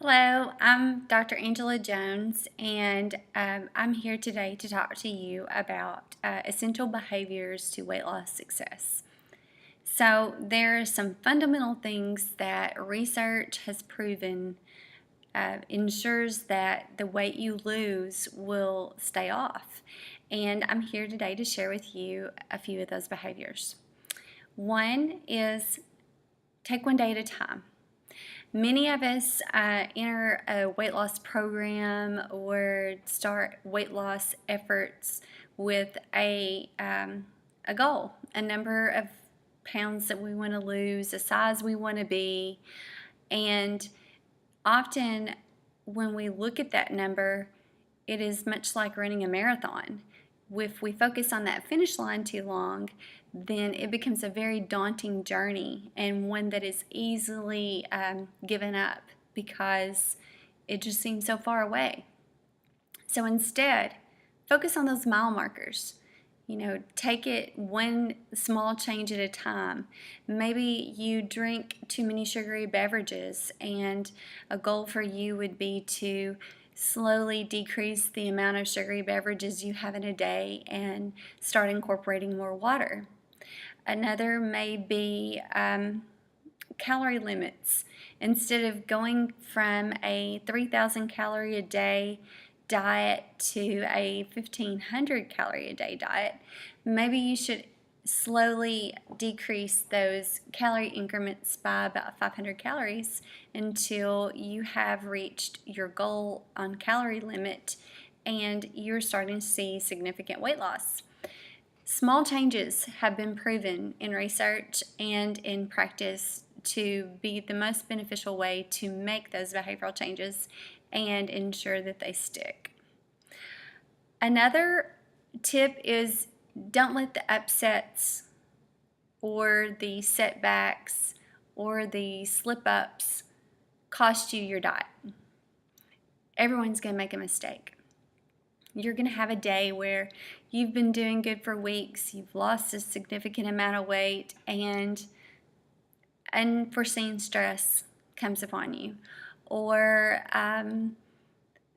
Hello, I'm Dr. Angela Jones, and I'm here today to talk to you about essential behaviors to weight loss success. So, there are some fundamental things that research has proven ensures that the weight you lose will stay off. And I'm here today to share with you a few of those behaviors. One is take one day at a time. Many of us enter a weight loss program or start weight loss efforts with a goal, a number of pounds that we want to lose, a size we want to be, and often when we look at that number, it is much like running a marathon. If we focus on that finish line too long, then it becomes a very daunting journey and one that is easily given up because it just seems so far away. So instead, focus on those mile markers. Take it one small change at a time. Maybe you drink too many sugary beverages, and a goal for you would be to slowly decrease the amount of sugary beverages you have in a day and start incorporating more water. Another may be calorie limits. Instead of going from a 3,000 calorie a day diet to a 1,500 calorie a day diet, maybe you should slowly decrease those calorie increments by about 500 calories until you have reached your goal on calorie limit and you're starting to see significant weight loss. Small changes have been proven in research and in practice to be the most beneficial way to make those behavioral changes and ensure that they stick. Another tip is don't let the upsets or the setbacks or the slip-ups cost you your diet. Everyone's going to make a mistake. You're going to have a day where you've been doing good for weeks, you've lost a significant amount of weight, and unforeseen stress comes upon you, or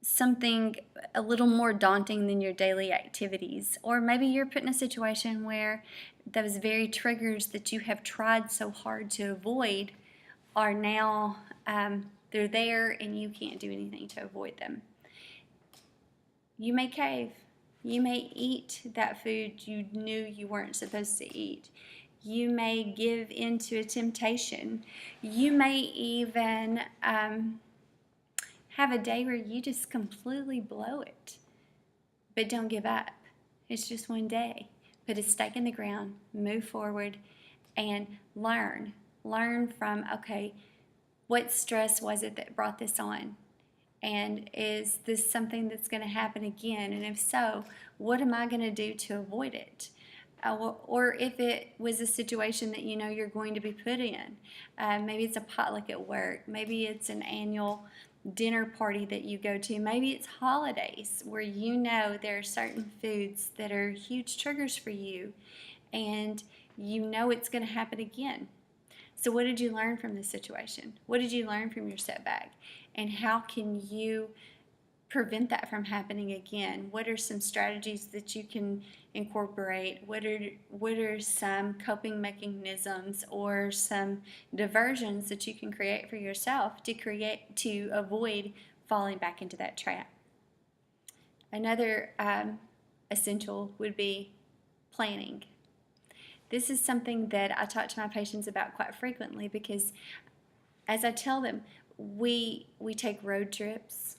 something a little more daunting than your daily activities, or maybe you're put in a situation where those very triggers that you have tried so hard to avoid are now they're there and you can't do anything to avoid them. You may cave. You may eat that food you knew you weren't supposed to eat. You may give into a temptation. You may even have a day where you just completely blow it. But don't give up. It's just one day. Put a stake in the ground, move forward, and learn. Learn from, okay, what stress was it that brought this on? And is this something that's going to happen again? And if so, what am I going to do to avoid it? Or if it was a situation that you know you're going to be put in, maybe it's a potluck at work, maybe it's an annual dinner party that you go to, maybe it's holidays where you know there are certain foods that are huge triggers for you and you know it's going to happen again. So what did you learn from this situation? What did you learn from your setback? And how can you prevent that from happening again? What are some strategies that you can incorporate? What are some coping mechanisms or some diversions that you can create for yourself to avoid falling back into that trap? Another essential would be planning. This is something that I talk to my patients about quite frequently because, as I tell them, we take road trips,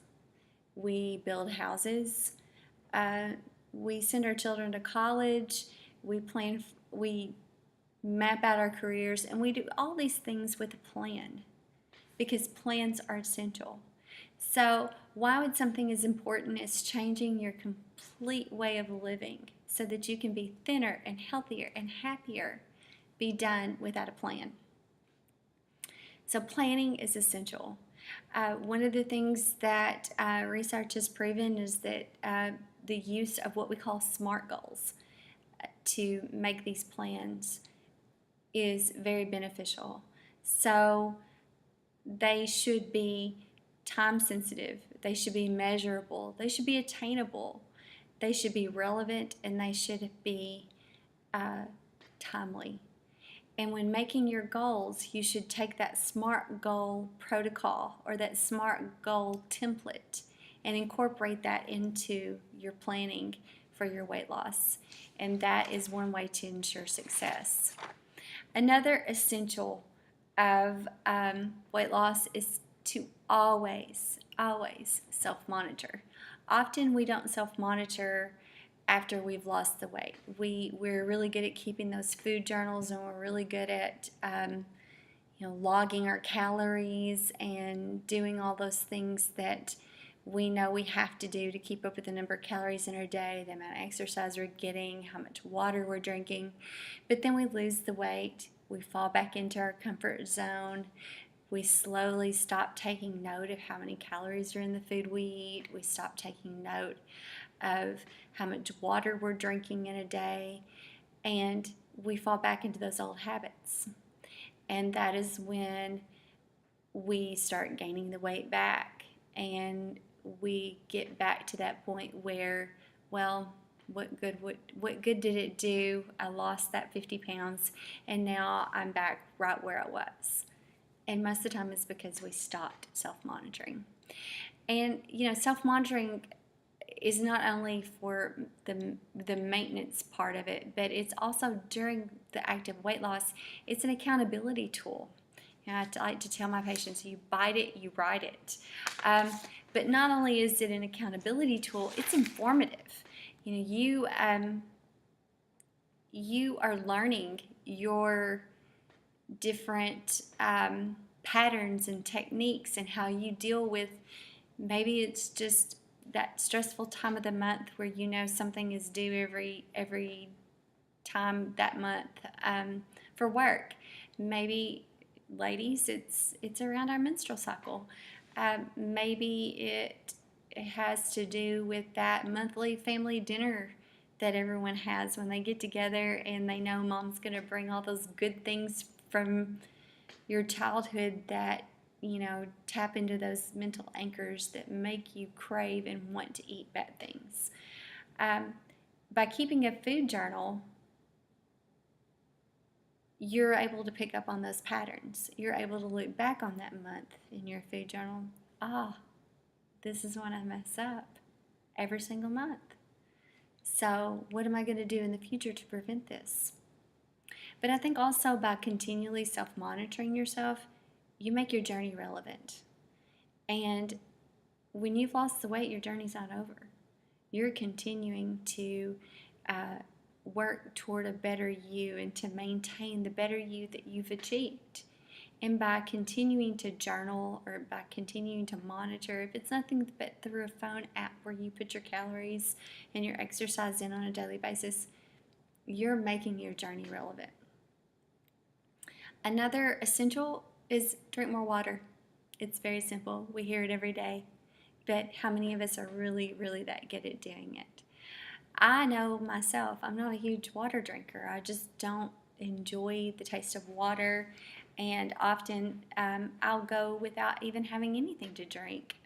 we build houses, we send our children to college, we map out our careers, and we do all these things with a plan because plans are essential. So why would something as important as changing your complete way of living so that you can be thinner and healthier and happier be done without a plan? So planning is essential. One of the things that research has proven is that the use of what we call SMART goals to make these plans is very beneficial. So they should be time sensitive, they should be measurable, they should be attainable, they should be relevant, and they should be timely. And when making your goals, you should take that SMART goal protocol or that SMART goal template and incorporate that into your planning for your weight loss. And that is one way to ensure success. Another essential of weight loss is to always self-monitor. Often we don't self-monitor after we've lost the weight. We're really good at keeping those food journals, and we're really good at logging our calories and doing all those things that we know we have to do to keep up with the number of calories in our day, the amount of exercise we're getting, how much water we're drinking. But then we lose the weight, we fall back into our comfort zone, we slowly stop taking note of how many calories are in the food we eat, we stop taking note of how much water we're drinking in a day, and we fall back into those old habits. And that is when we start gaining the weight back, and we get back to that point where, well, what good did it do? I lost that 50 pounds, and now I'm back right where I was. And most of the time it's because we stopped self-monitoring. And self-monitoring is not only for the maintenance part of it, but it's also during the active weight loss. It's an accountability tool. I like to tell my patients, you bite it, you ride it. But not only is it an accountability tool, it's informative. You are learning your different patterns and techniques and how you deal with, maybe it's just that stressful time of the month where something is due every time that month for work. Maybe, ladies, it's around our menstrual cycle. Maybe it has to do with that monthly family dinner that everyone has when they get together and they know mom's going to bring all those good things from your childhood that tap into those mental anchors that make you crave and want to eat bad things. By keeping a food journal, you're able to pick up on those patterns. You're able to look back on that month in your food journal. This is when I mess up every single month. So what am I going to do in the future to prevent this? But I think also by continually self-monitoring yourself, you make your journey relevant. And when you've lost the weight, your journey's not over. You're continuing to work toward a better you and to maintain the better you that you've achieved. And by continuing to journal or by continuing to monitor, if it's nothing but through a phone app where you put your calories and your exercise in on a daily basis, you're making your journey relevant. Another essential is drink more water. It's very simple. We hear it every day. But how many of us are really, really that good at doing it? I know myself, I'm not a huge water drinker. I just don't enjoy the taste of water. And often I'll go without even having anything to drink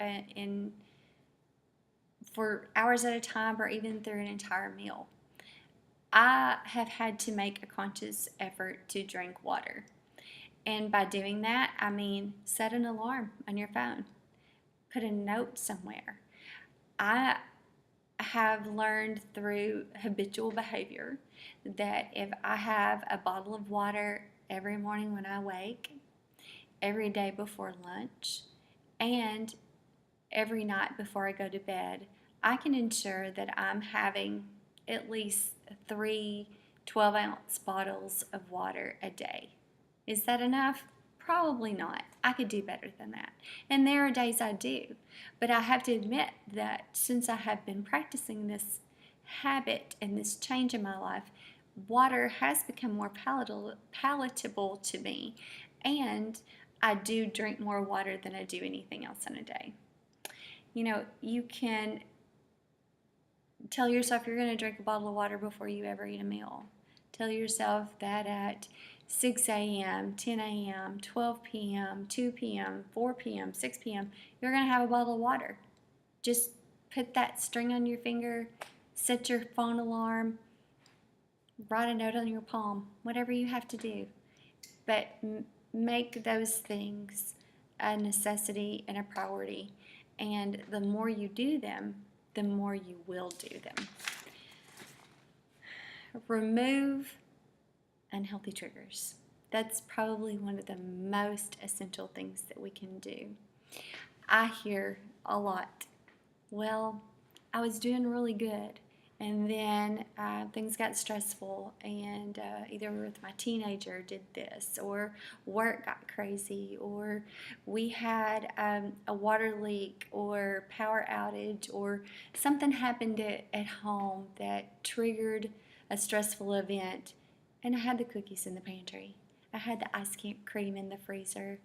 for hours at a time or even through an entire meal. I have had to make a conscious effort to drink water. And by doing that, I mean set an alarm on your phone. Put a note somewhere. I have learned through habitual behavior that if I have a bottle of water every morning when I wake, every day before lunch, and every night before I go to bed, I can ensure that I'm having at least 3 12-ounce bottles of water a day. Is that enough? Probably not. I could do better than that. And there are days I do. But I have to admit that since I have been practicing this habit and this change in my life, water has become more palatable to me. And I do drink more water than I do anything else in a day. You can tell yourself you're going to drink a bottle of water before you ever eat a meal. Tell yourself that at 6 a.m., 10 a.m., 12 p.m., 2 p.m., 4 p.m., 6 p.m., you're going to have a bottle of water. Just put that string on your finger, set your phone alarm, write a note on your palm, whatever you have to do. But make those things a necessity and a priority. And the more you do them, the more you will do them. Remove unhealthy triggers. That's probably one of the most essential things that we can do. I hear a lot, well, I was doing really good, and then things got stressful, and either with my teenager did this, or work got crazy, or we had a water leak or power outage, or something happened at home that triggered a stressful event, and I had the cookies in the pantry. I had the ice cream in the freezer.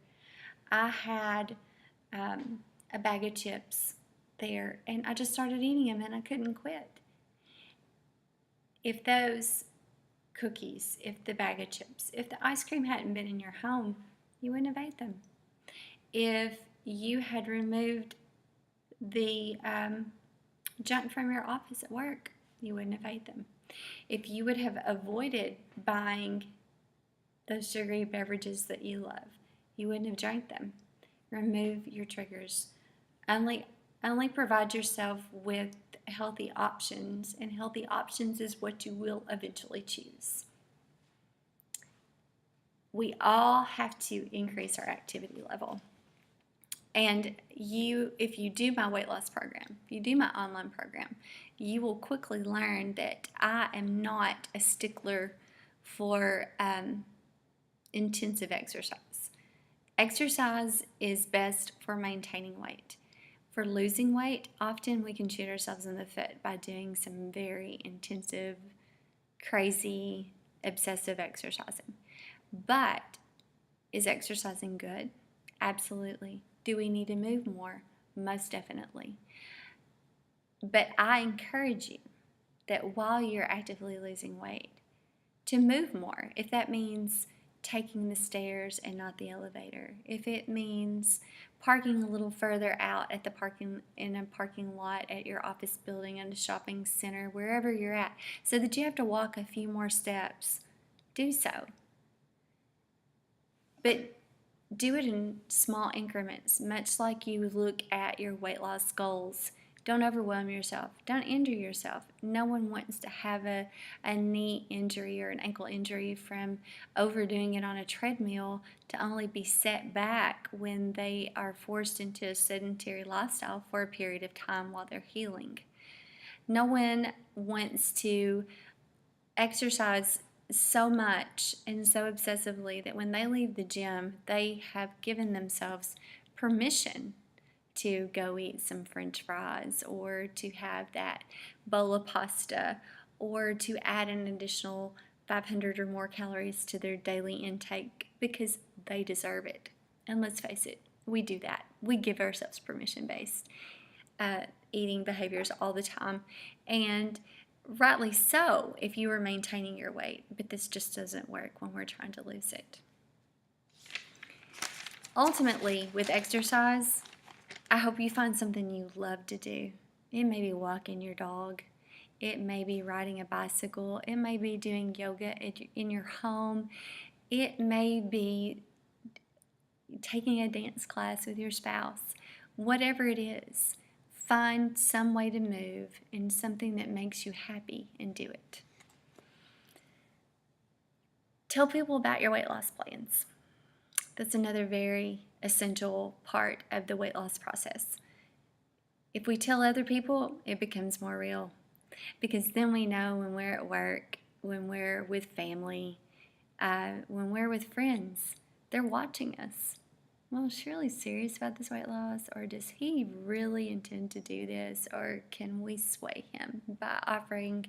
I had a bag of chips there, and I just started eating them, and I couldn't quit. If those cookies, if the bag of chips, if the ice cream hadn't been in your home, you wouldn't have ate them. If you had removed the junk from your office at work, you wouldn't have ate them. If you would have avoided buying those sugary beverages that you love, you wouldn't have drank them. Remove your triggers. Only provide yourself with healthy options, and healthy options is what you will eventually choose. We all have to increase our activity level. And if you do my weight loss program, if you do my online program, you will quickly learn that I am not a stickler for intensive exercise. Exercise is best for maintaining weight. For losing weight, often we can shoot ourselves in the foot by doing some very intensive, crazy, obsessive exercising. But is exercising good? Absolutely. Do we need to move more? Most definitely. But I encourage you that while you're actively losing weight, to move more. If that means taking the stairs and not the elevator, if it means parking a little further out at in a parking lot at your office building, in a shopping center, wherever you're at, so that you have to walk a few more steps, do so. But do it in small increments, much like you look at your weight loss goals. Don't overwhelm yourself. Don't injure yourself. No one wants to have a knee injury or an ankle injury from overdoing it on a treadmill to only be set back when they are forced into a sedentary lifestyle for a period of time while they're healing. No one wants to exercise so much and so obsessively that when they leave the gym, they have given themselves permission to go eat some French fries, or to have that bowl of pasta, or to add an additional 500 or more calories to their daily intake, because they deserve it. And let's face it, we do that. We give ourselves permission-based eating behaviors all the time, and rightly so if you are maintaining your weight, but this just doesn't work when we're trying to lose it. Ultimately, with exercise, I hope you find something you love to do. It may be walking your dog. It may be riding a bicycle. It may be doing yoga in your home. It may be taking a dance class with your spouse. Whatever it is, find some way to move and something that makes you happy, and do it. Tell people about your weight loss plans. That's another very essential part of the weight loss process. If we tell other people, it becomes more real, because then we know when we're at work, when we're with family, when we're with friends, they're watching us. Well, is Shirley serious about this weight loss, or does he really intend to do this, or can we sway him by offering,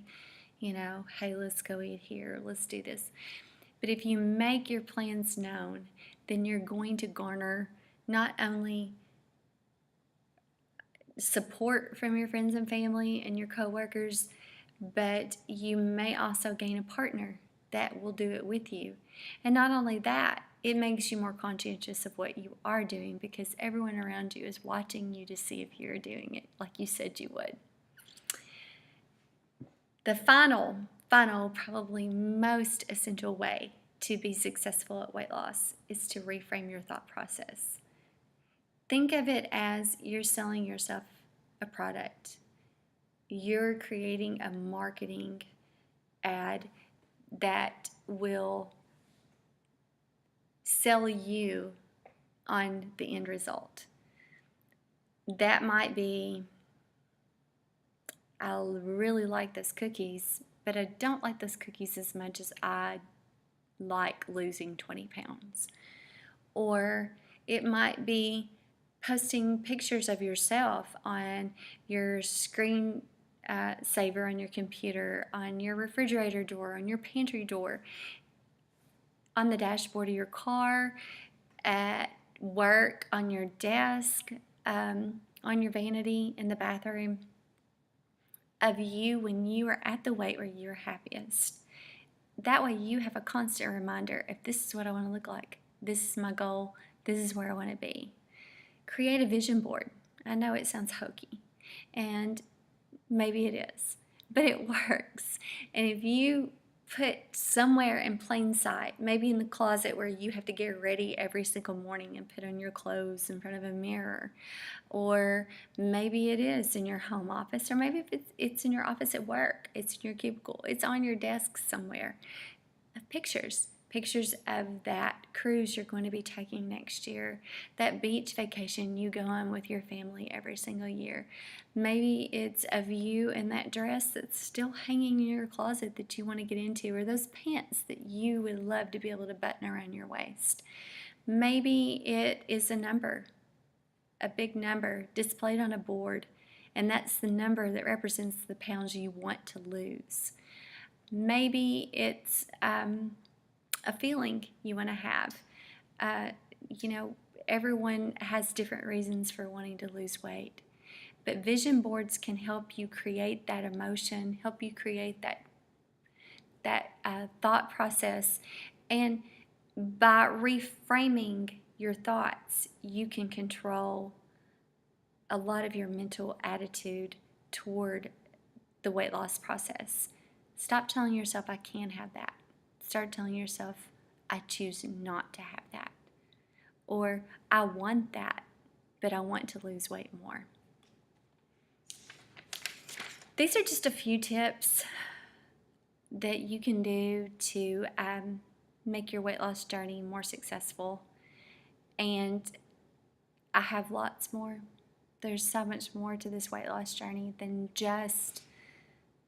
hey, let's go eat here, let's do this. But if you make your plans known, then you're going to garner not only support from your friends and family and your coworkers, but you may also gain a partner that will do it with you. And not only that, it makes you more conscientious of what you are doing because everyone around you is watching you to see if you're doing it like you said you would. The final, probably most essential way to be successful at weight loss is to reframe your thought process. Think of it as you're selling yourself a product. You're creating a marketing ad that will sell you on the end result. That might be, I really like those cookies, but I don't like those cookies as much as I like losing 20 pounds. Or it might be posting pictures of yourself on your screen saver on your computer, on your refrigerator door, on your pantry door, on the dashboard of your car, at work, on your desk, on your vanity in the bathroom, of you when you are at the weight where you're happiest. That way you have a constant reminder, if this is what I want to look like, this is my goal, this is where I want to be. Create a vision board. I know it sounds hokey, and maybe it is, but it works. And if you put somewhere in plain sight, maybe in the closet where you have to get ready every single morning and put on your clothes in front of a mirror, or maybe it is in your home office, or maybe if it's in your office at work, it's in your cubicle, it's on your desk somewhere, pictures of that cruise you're going to be taking next year, that beach vacation you go on with your family every single year. Maybe it's of you in that dress that's still hanging in your closet that you want to get into, or those pants that you would love to be able to button around your waist. Maybe it is a number, a big number displayed on a board, and that's the number that represents the pounds you want to lose. Maybe it's a feeling you want to have. Everyone has different reasons for wanting to lose weight, but vision boards can help you create that emotion, help you create that thought process, and by reframing your thoughts, you can control a lot of your mental attitude toward the weight loss process. Stop telling yourself, I can't have that. Start telling yourself, I choose not to have that. Or, I want that, but I want to lose weight more. These are just a few tips that you can do to make your weight loss journey more successful. And I have lots more. There's so much more to this weight loss journey than just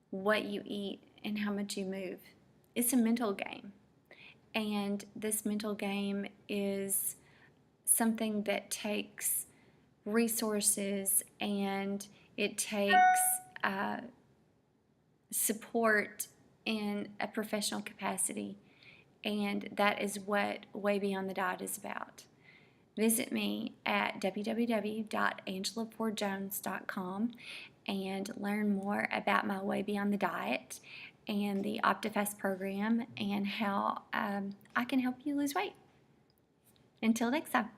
what you eat and how much you move. It's a mental game. And this mental game is something that takes resources, and it takes support in a professional capacity. And that is what Way Beyond the Diet is about. Visit me at www.angelafordjones.com and learn more about my Way Beyond the Diet and the OptiFast program and how I can help you lose weight. Until next time.